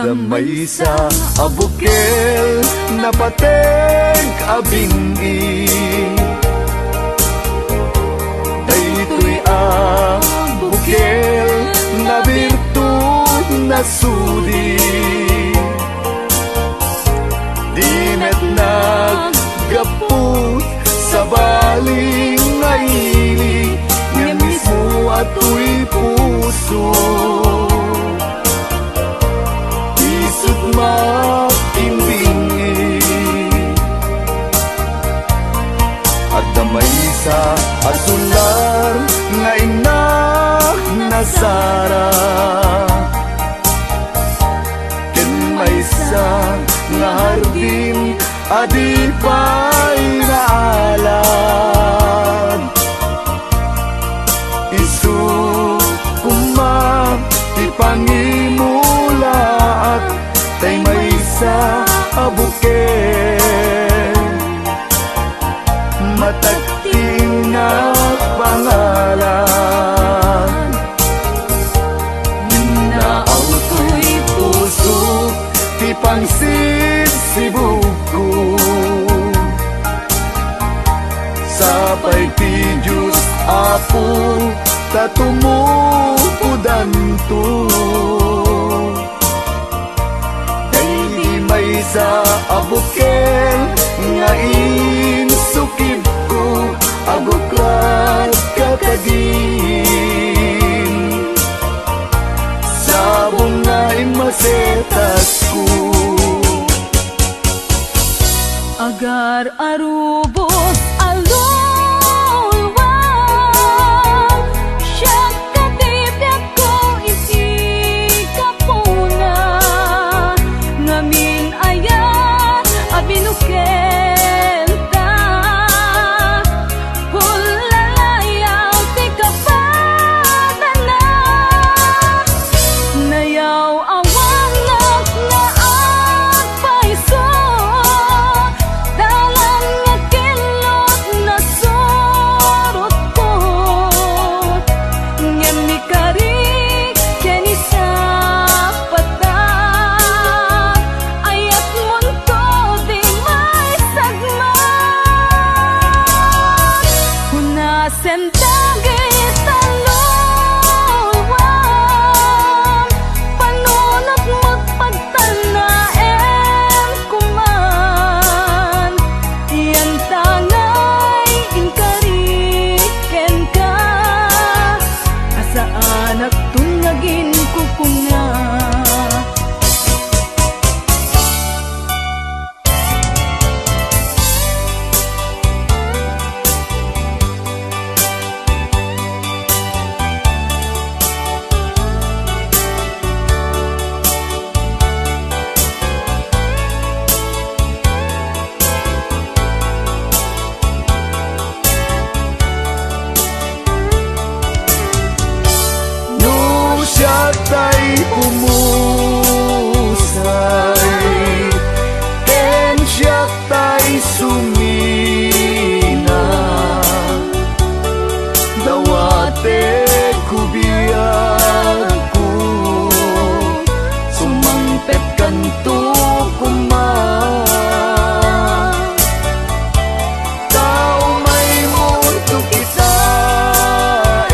Damay sa abukel na pateng abingi, daytoy abukel na birtud na sudi. Di met naggaput sa baling ngaili, nga mismo ato'y puso. Isut makimbingi, at damay sa asular nga inak na Sara. Ken may sa nga hardin adi pa'y naalan. Isu kumang ipangimula at tay may sa abukel, matagting na pangalan. Naaw to'y puso ti pangsibsibog ko, sapay ti Diyos Apo tatumukudan to. May sa abukel nga insukib ko, abuklat kakagin sabong nga imasetas ko. Agar arubos alulwang, siyak katipyak ko iti kapuna. Ngamin ayan abinukel ta, hulalayaw ti kapadana. Nayaw awanak na agpaiso, dalan nga kilot na surot ko. Ngem ni karik ken isa patag, ayat munto di may sagmat. Hunasen dagit talulwang, panunot magpagtanaem kuman. Yan tangay inkariken ka, asa anak tunyagin kukuna. No siya tay pumusay, ken siya tay sumina. Dawate kubiyag ko, sumangpet kanto kuman. Tao may mundo kitain,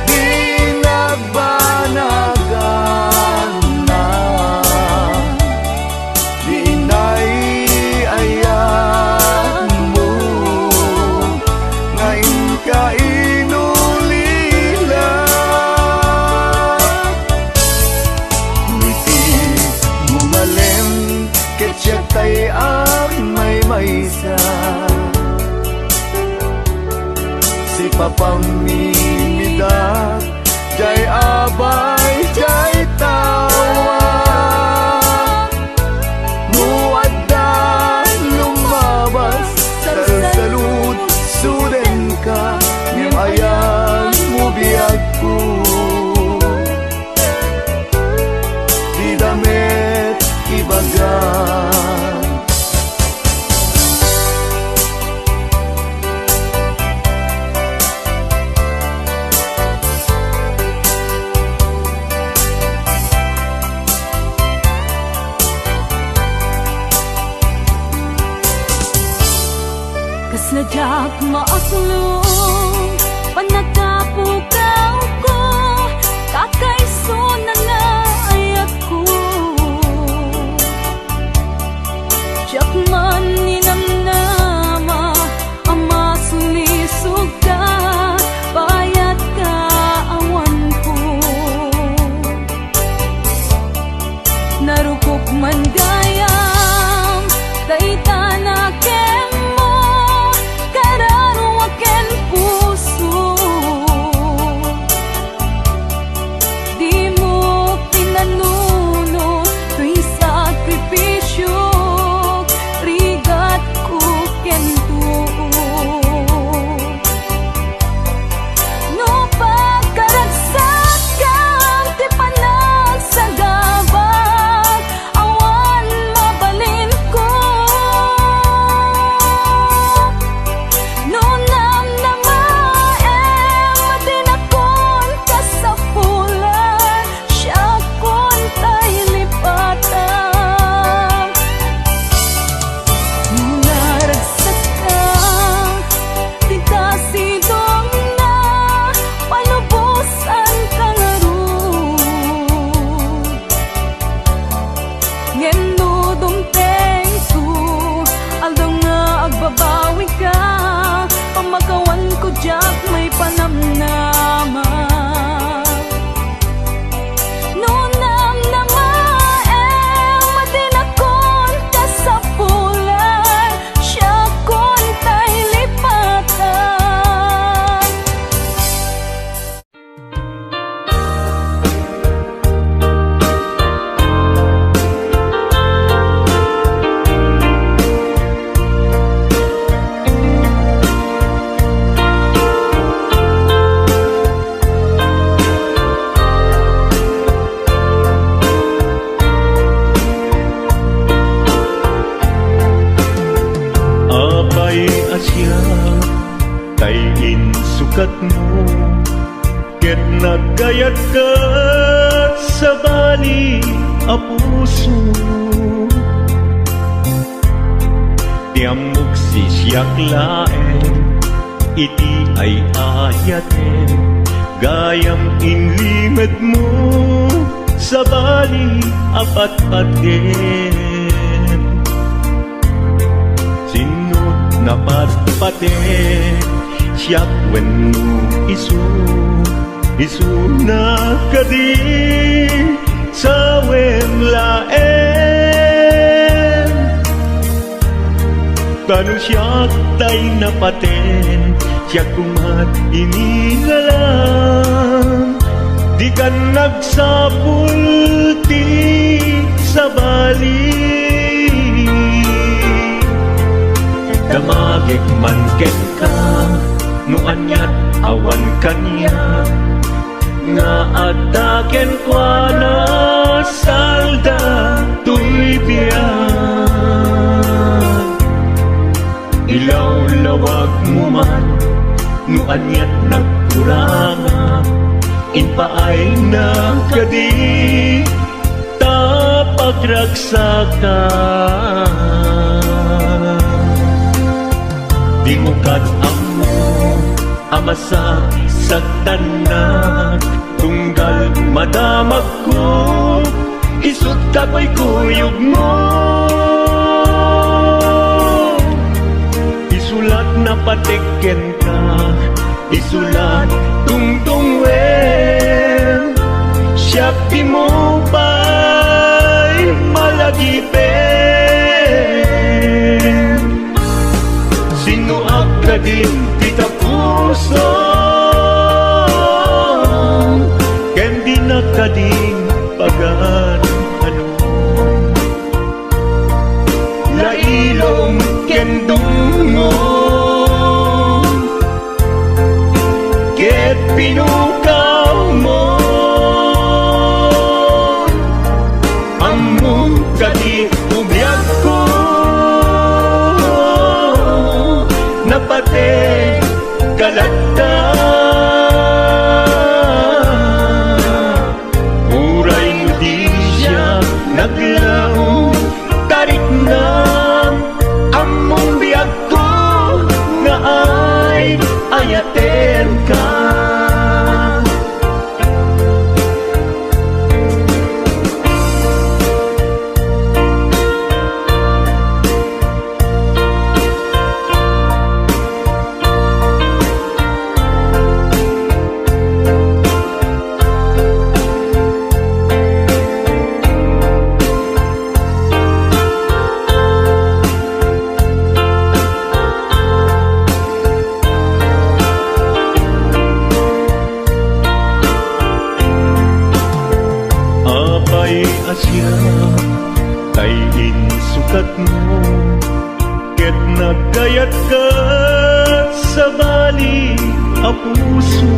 di nagbanagan na. Di inay-ayan mo, ngayon ka inulila. Ngiti mo malem, ket siya tay ang may maysa. Si papang mimidat, jay abay, jay tawa. Muaddan lumabas, salsalud, suden ka, ngem ayan mo biyag ko. Di damet ibagan, siyak maaslong panagapukaw ko kakaiso na nga ayat ko siyak man ninamnama ama sulisog ka bayat ka awan ko narukop man gayam daytana ken mo kararo ken puso di mo pinanuno tuy sakripisyo rigat ko ken tuo no pagkaragsak kang ti panagsagabak awan mabalin ko no namnamaem madinakon ka sa pulan siya kon tay lipatan no naragsak ka di kasidong na palubusan ka nga ron ngeno dumteng su aldong nga agbabawi ka pamakawan ko jak may panamnama no namnamaem madinakon ka sa pulan siya kon tay lipatan Apay asya tayin sukat mo ket nagkayat ka sa bali a puso tiamok si siyak laen iti ay ayaten gayam inlimed mo sa bali apat-paten sinut na patpate siyak wenno isu na kadi sa wemlaen kanu siyak tay napaten siyak kumat inilalang di kan nagsapul ti sa bali damagik man ken ka no anyat awan kanya nga ataken kwa na salda tuy biyan ilaw lawag mo man no anyat nagkuranga inpaay na kadi tapagragsakan di mo amo amasak sa tanan tunggal madamag ko isut kapoy kuyog mo isulat na patiken ka isulat tungtung wen siyak di mo pa'y malagipen sinuak ka din kita puso ken di na ka din pagan ano lailong ken dungo ket pinukaw mo among kadi ubiyag ko napate kalagta uray mo di siya naglaong tarik na among biyag ko nga sukat mo ket nagkayat ka sa bali a puso.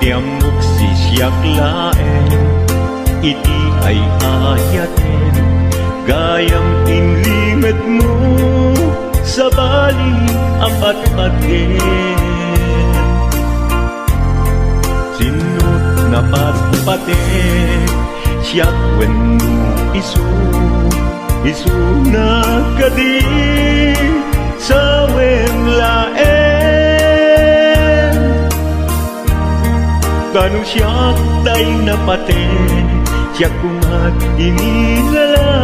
Tiamok sisyak laeng iti ay ayaten gayam inlingat mo sa bali apat-paten. Sinut na patpaten siyak wenno isu na kadi sa laen. Tanong siyak tay napaten siyak kumat inilalang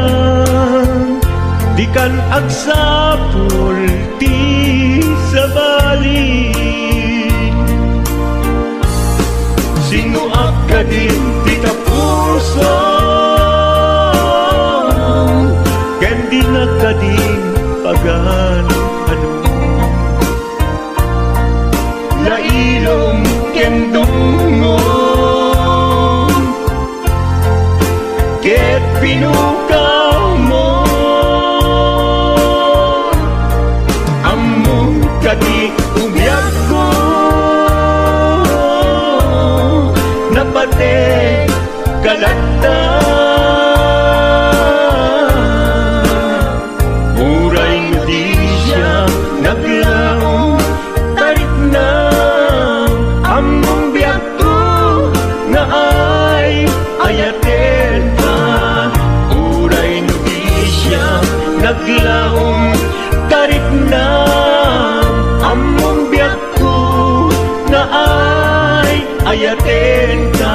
di kan agsapol ti sa bali. Sino akadin ti kapuso ken di nakadin pagan ano lailom ken dungo ket pinukaw mo among kadi umyak ko napate kalata. Muray nga di siya naglaong tarik na among biyak ko nga ay ayaten ka. Muray nga di siya naglaong tarik na among biyak ko nga ay ayaten ka.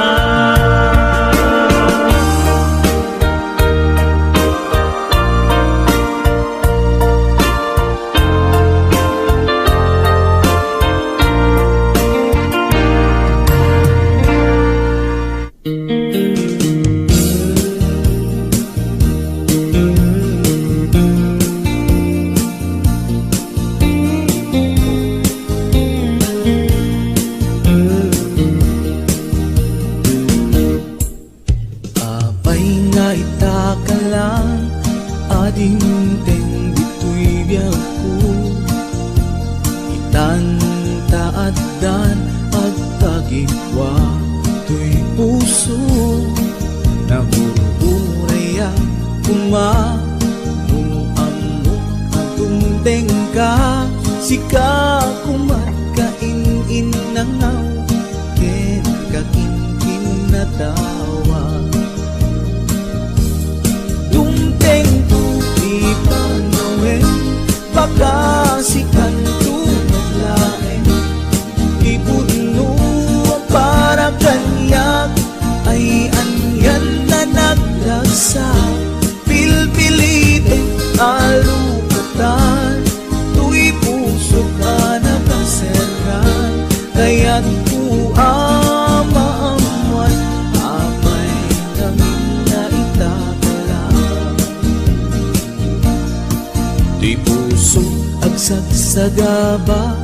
Sagaba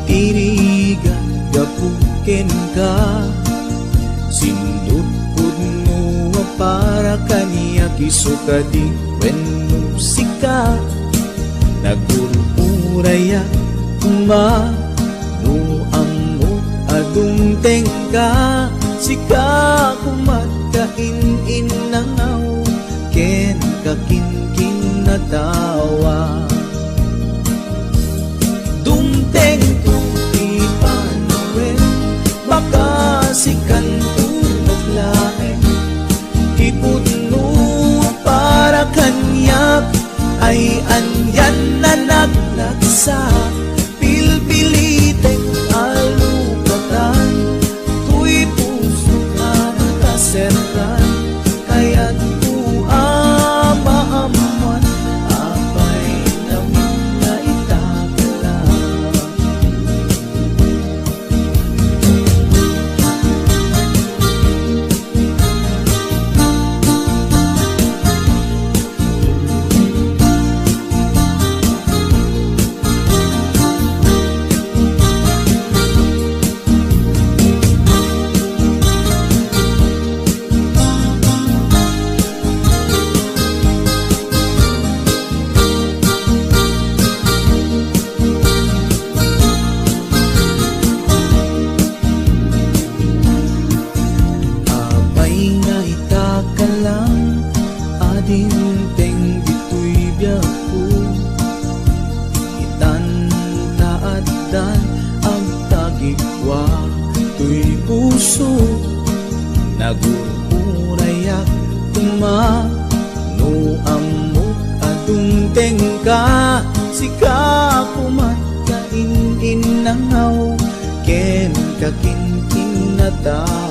tirigan gapuken ka sindut pudno para kaniya kisukadi wenno sika nagururaya uma no ammo adung tengka sika kumat kain inangaw ken kakin kinatawa. Dumteng tu ipanuwen baka sikan tu naglaen ipudno para kanyak ay anyan na naglagsa pilpilitek alukatan tuy puso ka nakaserkan kaya't tu amaamuan apay namin na itakala. tao